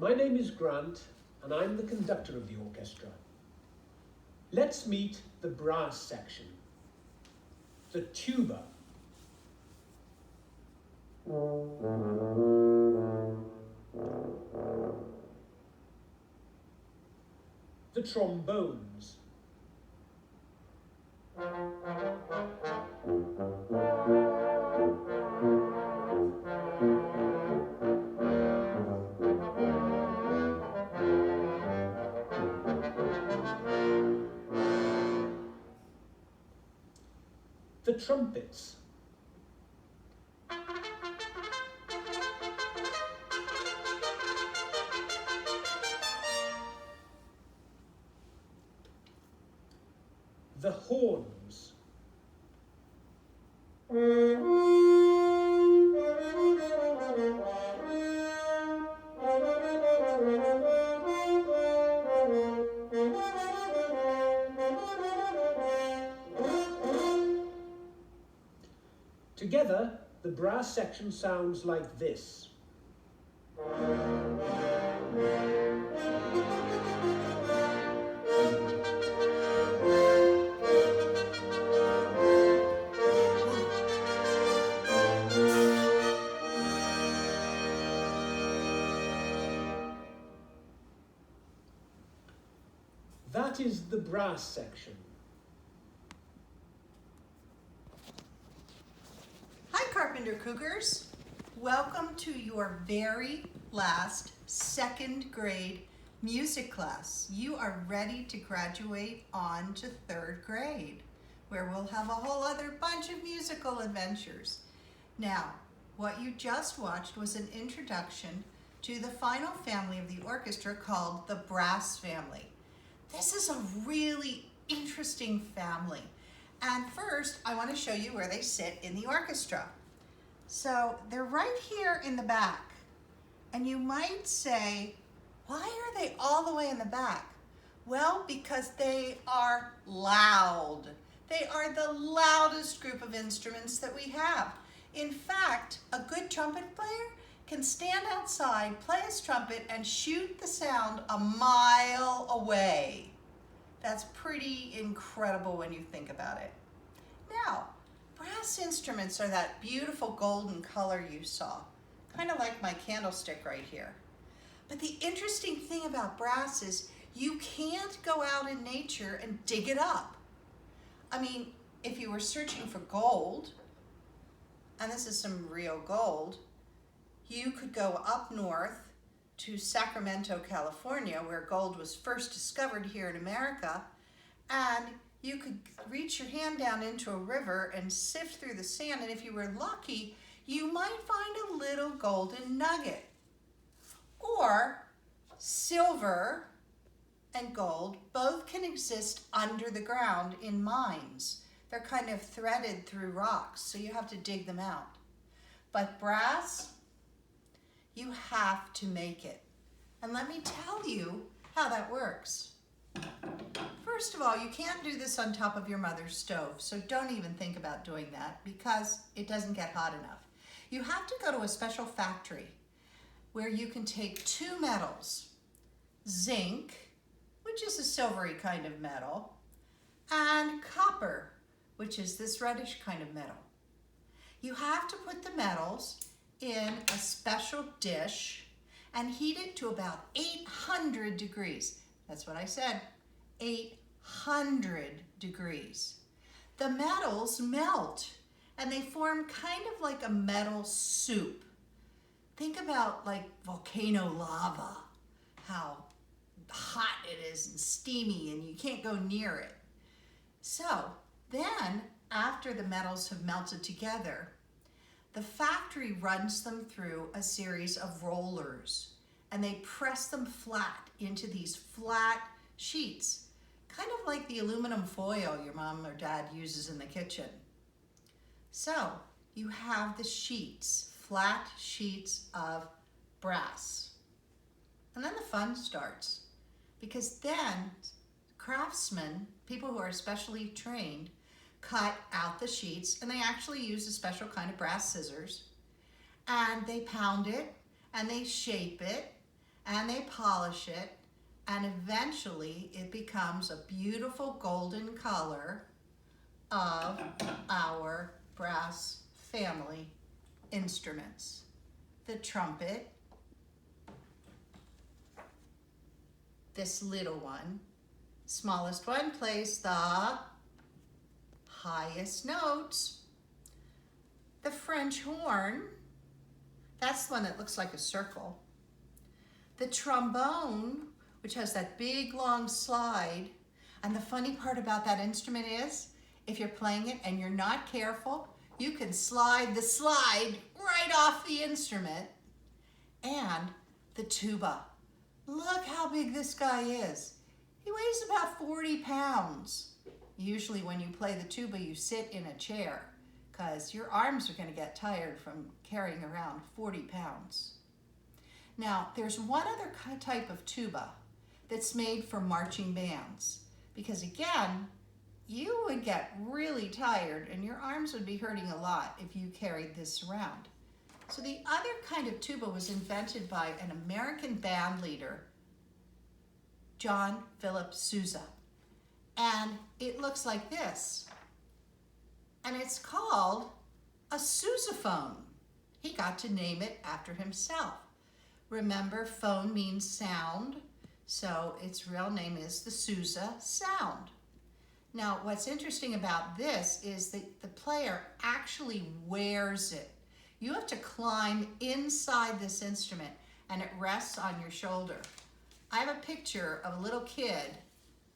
My name is Grant, and I'm the conductor of the orchestra. Let's meet the brass section. The tuba. The trombones. The trumpets. The horns. Together, the brass section sounds like this. That is the brass section. Hi, Carpenter Cougars. Welcome to your very last second grade music class. You are ready to graduate on to third grade, where we'll have a whole other bunch of musical adventures. Now, what you just watched was an introduction to the final family of the orchestra called the brass family. This is a really interesting family. And first, I want to show you where they sit in the orchestra. So they're right here in the back. And you might say, why are they all the way in the back? Well, because they are loud. They are the loudest group of instruments that we have. In fact, a good trumpet player can stand outside, play his trumpet, and shoot the sound a mile away. That's pretty incredible when you think about it. Now, brass instruments are that beautiful golden color you saw, kind of like my candlestick right here. But the interesting thing about brass is you can't go out in nature and dig it up. I mean, if you were searching for gold, and this is some real gold, you could go up north to Sacramento, California, where gold was first discovered here in America, and you could reach your hand down into a river and sift through the sand, and if you were lucky, you might find a little golden nugget. Or silver and gold both can exist under the ground in mines. They're kind of threaded through rocks, so you have to dig them out. But brass, you have to make it. And let me tell you how that works. First of all, you can't do this on top of your mother's stove, so don't even think about doing that because it doesn't get hot enough. You have to go to a special factory where you can take two metals, zinc, which is a silvery kind of metal, and copper, which is this reddish kind of metal. You have to put the metals in a special dish and heat it to about 800 degrees. That's what I said, 800 degrees. The metals melt and they form kind of like a metal soup. Think about like volcano lava, how hot it is and steamy and you can't go near it. So then, after the metals have melted together, the factory runs them through a series of rollers and they press them flat into these flat sheets, kind of like the aluminum foil your mom or dad uses in the kitchen. So you have the sheets, flat sheets of brass. And then the fun starts, because then craftsmen, people who are specially trained, cut out the sheets, and they actually use a special kind of brass scissors, and they pound it, and they shape it, and they polish it, and eventually it becomes a beautiful golden color of our brass family instruments. The trumpet, this little one, smallest one, plays the highest notes. The French horn, that's the one that looks like a circle. The trombone, which has that big long slide. And the funny part about that instrument is, if you're playing it and you're not careful, you can slide the slide right off the instrument. And the tuba. Look how big this guy is. He weighs about 40 pounds. Usually when you play the tuba, you sit in a chair because your arms are going to get tired from carrying around 40 pounds. Now, there's one other type of tuba that's made for marching bands because, again, you would get really tired and your arms would be hurting a lot if you carried this around. So the other kind of tuba was invented by an American band leader, John Philip Sousa. And it looks like this. And it's called a sousaphone. He got to name it after himself. Remember, phone means sound, so its real name is the Sousa sound. Now, what's interesting about this is that the player actually wears it. You have to climb inside this instrument and it rests on your shoulder. I have a picture of a little kid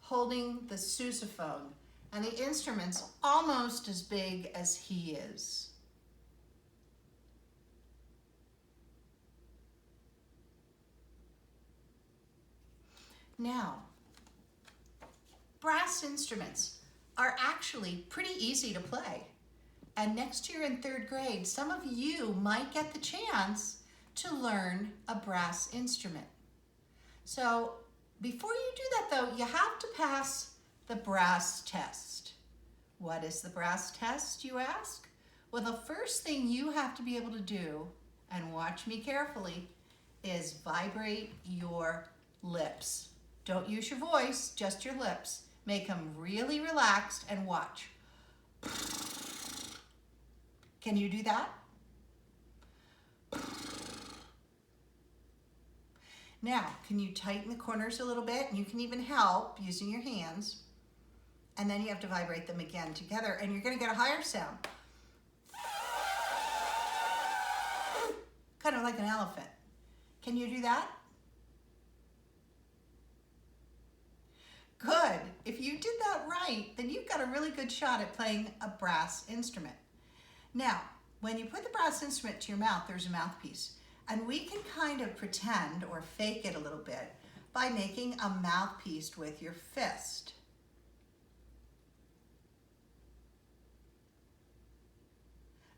holding the sousaphone, and the instrument's almost as big as he is. Now, brass instruments are actually pretty easy to play. And next year in 3rd grade, some of you might get the chance to learn a brass instrument. So before you do that though, you have to pass the brass test. What is the brass test, you ask? Well, the first thing you have to be able to do, and watch me carefully, is vibrate your lips. Don't use your voice, just your lips. Make them really relaxed and watch. Can you do that? Now, can you tighten the corners a little bit? And you can even help using your hands. And then you have to vibrate them again together, and you're going to get a higher sound. Kind of like an elephant. Can you do that? Good. If you did that right, then you've got a really good shot at playing a brass instrument. Now, when you put the brass instrument to your mouth, there's a mouthpiece. And we can kind of pretend or fake it a little bit by making a mouthpiece with your fist.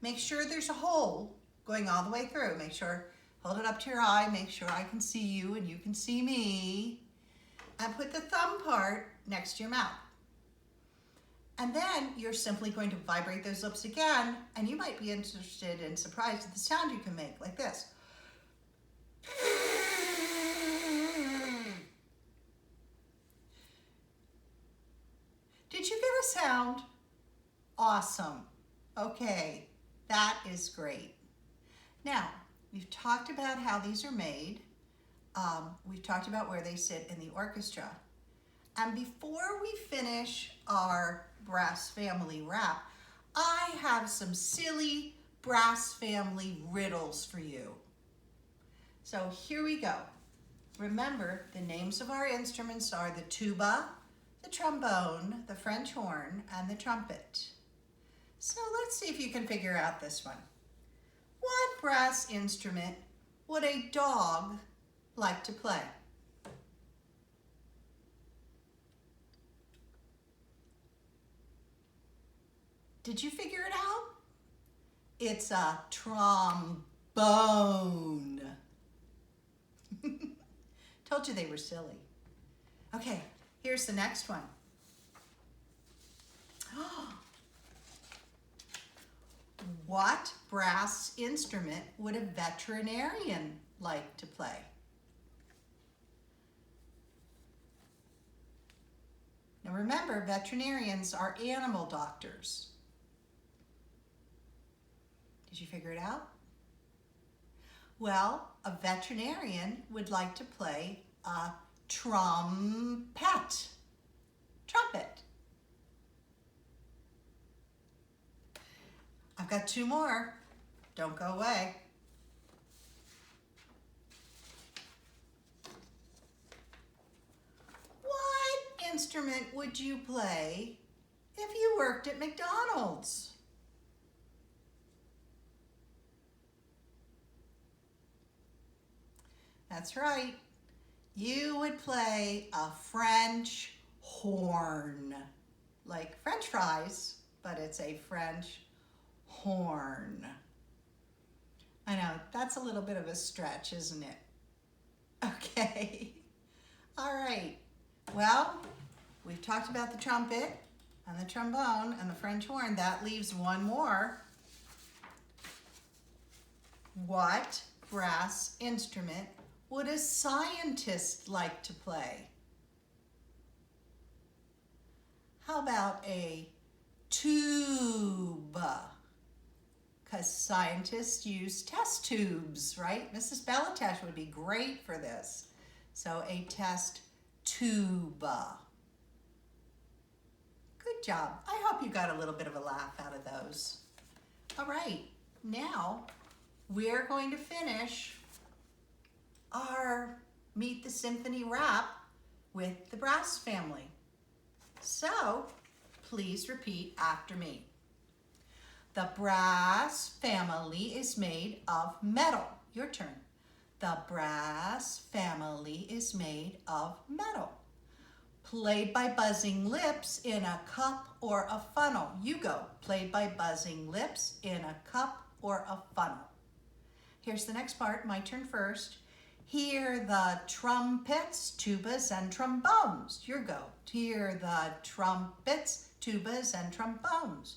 Make sure there's a hole going all the way through. Make sure, hold it up to your eye, make sure I can see you and you can see me. And put the thumb part next to your mouth. And then you're simply going to vibrate those lips again, and you might be interested and surprised at the sound you can make, like this. Did you get a sound? Awesome. Okay, that is great. Now, we've talked about how these are made. We've talked about where they sit in the orchestra. And before we finish our brass family wrap, I have some silly brass family riddles for you. So here we go. Remember, the names of our instruments are the tuba, the trombone, the French horn, and the trumpet. So let's see if you can figure out this one. What brass instrument would a dog like to play? Did you figure it out? It's a trombone. Told you they were silly. Okay, here's the next one. What brass instrument would a veterinarian like to play? remember, veterinarians are animal doctors. Did you figure it out? Well, a veterinarian would like to play a trumpet. Trumpet. I've got two more. Don't go away. What instrument would you play if you worked at McDonald's? That's right. You would play a French horn. Like French fries, but it's a French horn. I know, that's a little bit of a stretch, isn't it? Okay. All right. Well, we've talked about the trumpet and the trombone and the French horn. That leaves one more. What brass instrument would a scientist like to play? How about a tube? Because scientists use test tubes, right? Mrs. Bellatash would be great for this. So a test tube. Good job. I hope you got a little bit of a laugh out of those. All right, now we're going to finish our Meet the Symphony rap with the brass family. So please repeat after me. The brass family is made of metal. Your turn. The brass family is made of metal. Played by buzzing lips in a cup or a funnel. You go. Played by buzzing lips in a cup or a funnel. Here's the next part. My turn first. Hear the trumpets, tubas, and trombones. Your go. Hear the trumpets, tubas, and trombones.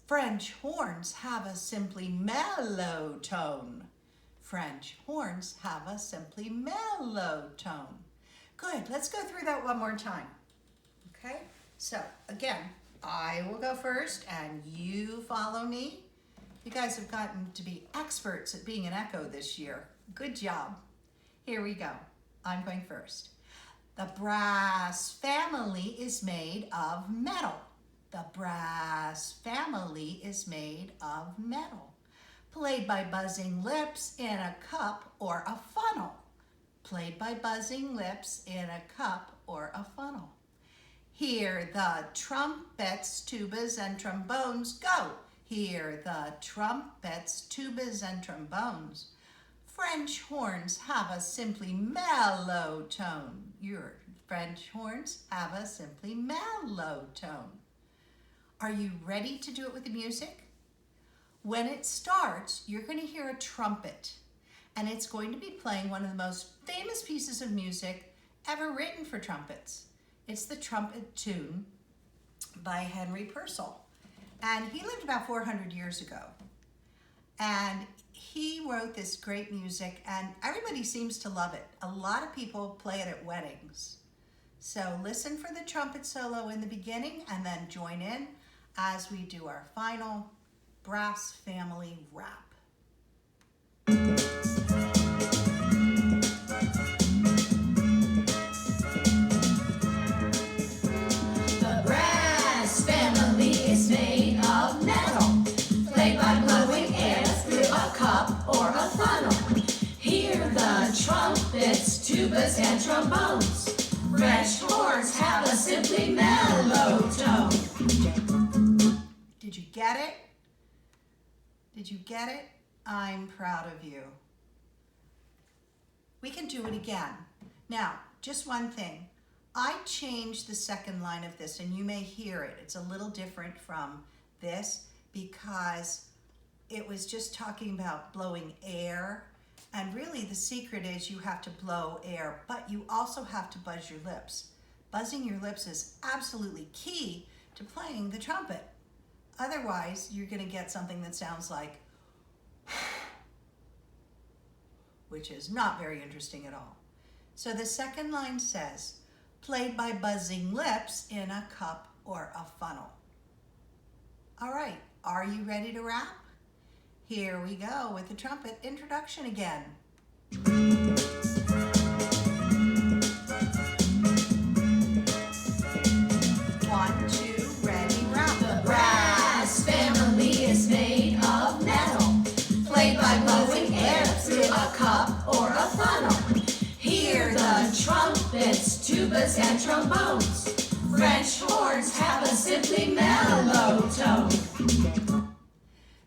French horns have a simply mellow tone. French horns have a simply mellow tone. Good, let's go through that one more time. Okay, so again, I will go first and you follow me. You guys have gotten to be experts at being an echo this year. Good job. Here we go. I'm going first. The brass family is made of metal. The brass family is made of metal. Played by buzzing lips in a cup or a funnel. Played by buzzing lips in a cup or a funnel. Hear the trumpets, tubas, and trombones. Go! Hear the trumpets, tubas, and trombones. French horns have a simply mellow tone. Your French horns have a simply mellow tone. Are you ready to do it with the music? When it starts, you're going to hear a trumpet, and it's going to be playing one of the most famous pieces of music ever written for trumpets. It's the Trumpet Tune by Henry Purcell. And he lived about 400 years ago. And he wrote this great music, and everybody seems to love it. A lot of people play it at weddings. So listen for the trumpet solo in the beginning, and then join in as we do our final brass family rap. The brass family is made of metal, played by blowing air through a cup or a funnel. Hear the trumpets, tubas, and trombones. French horns have a simply mellow tone. Did you get it? Did you get it? I'm proud of you. We can do it again. Now, just one thing. I changed the second line of this, and you may hear it. It's a little different from this because it was just talking about blowing air. And really the secret is you have to blow air, but you also have to buzz your lips. Buzzing your lips is absolutely key to playing the trumpet. Otherwise, you're going to get something that sounds like, which is not very interesting at all. So the second line says, played by buzzing lips in a cup or a funnel. All right, are you ready to rap? Here we go with the trumpet introduction again. 1, 2, ready, rap. The brass family is made of metal, played by blowing air through a cup or a funnel. Hear the trumpets, tubas, and trombones. French horns have a simply mellow tone.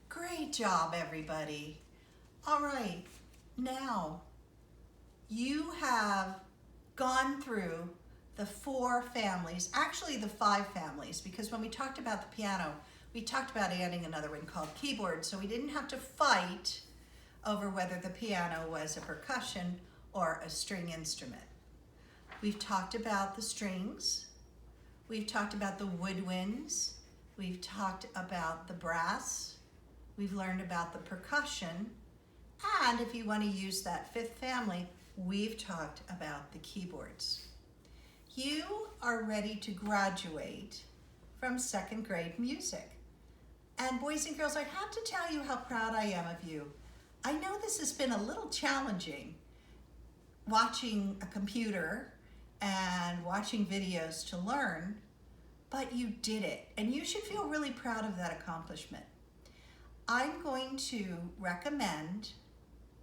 Great job, everybody. All right, now you have gone through the 4 families, actually the 5 families, because when we talked about the piano, we talked about adding another one called keyboard, so we didn't have to fight over whether the piano was a percussion or a string instrument. We've talked about the strings, we've talked about the woodwinds, we've talked about the brass, we've learned about the percussion, and if you want to use that 5th family, we've talked about the keyboards. You are ready to graduate from 2nd grade music. And boys and girls, I have to tell you how proud I am of you. I know this has been a little challenging, watching a computer and watching videos to learn, but you did it, and you should feel really proud of that accomplishment. I'm going to recommend,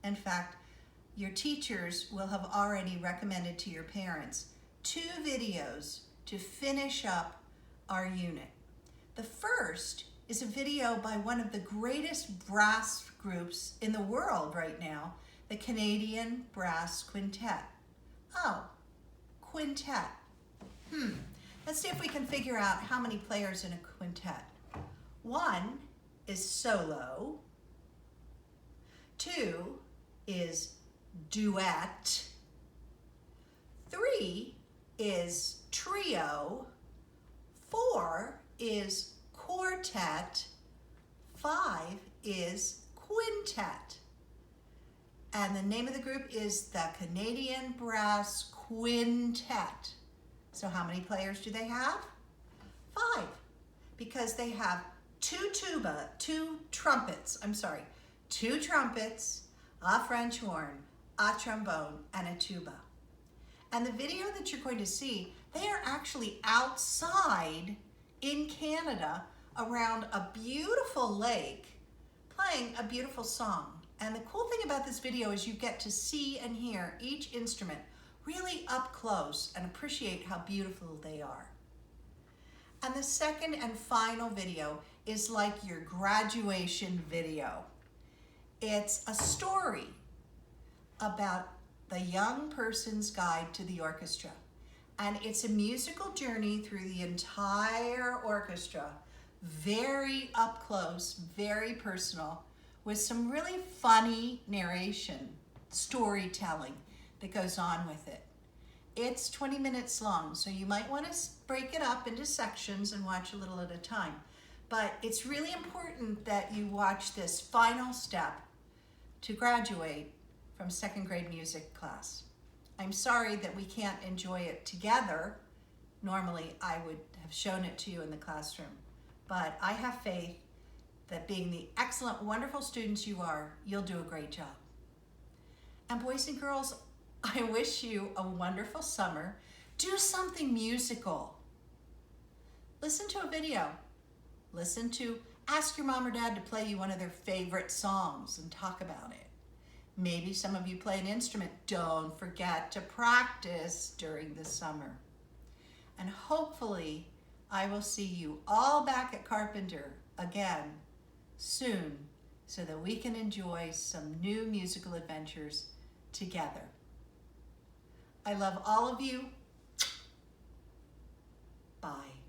in fact, your teachers will have already recommended to your parents 2 videos to finish up our unit. The first is a video by one of the greatest brass groups in the world right now, the Canadian Brass Quintet. Oh, quintet. Let's see if we can figure out how many players in a quintet. 1 is solo. 2 is duet. 3 is trio. 4 is quartet. 5 is quintet. And the name of the group is the Canadian Brass Quintet. So how many players do they have? 5, because they have 2 trumpets, a French horn, a trombone, and a tuba. And the video that you're going to see, they are actually outside in Canada around a beautiful lake playing a beautiful song. And the cool thing about this video is you get to see and hear each instrument really up close and appreciate how beautiful they are. And the second and final video is like your graduation video. It's a story about the young person's guide to the orchestra. And it's a musical journey through the entire orchestra, very up close, very personal, with some really funny narration, storytelling that goes on with it. It's 20 minutes long, so you might want to break it up into sections and watch a little at a time. But it's really important that you watch this final step to graduate from 2nd grade music class. I'm sorry that we can't enjoy it together. Normally, I would have shown it to you in the classroom. But I have faith that being the excellent, wonderful students you are, you'll do a great job. And boys and girls, I wish you a wonderful summer. Do something musical. Listen to a video. Ask your mom or dad to play you one of their favorite songs and talk about it. Maybe some of you play an instrument. Don't forget to practice during the summer. And hopefully, I will see you all back at Carpenter again soon so that we can enjoy some new musical adventures together. I love all of you. Bye.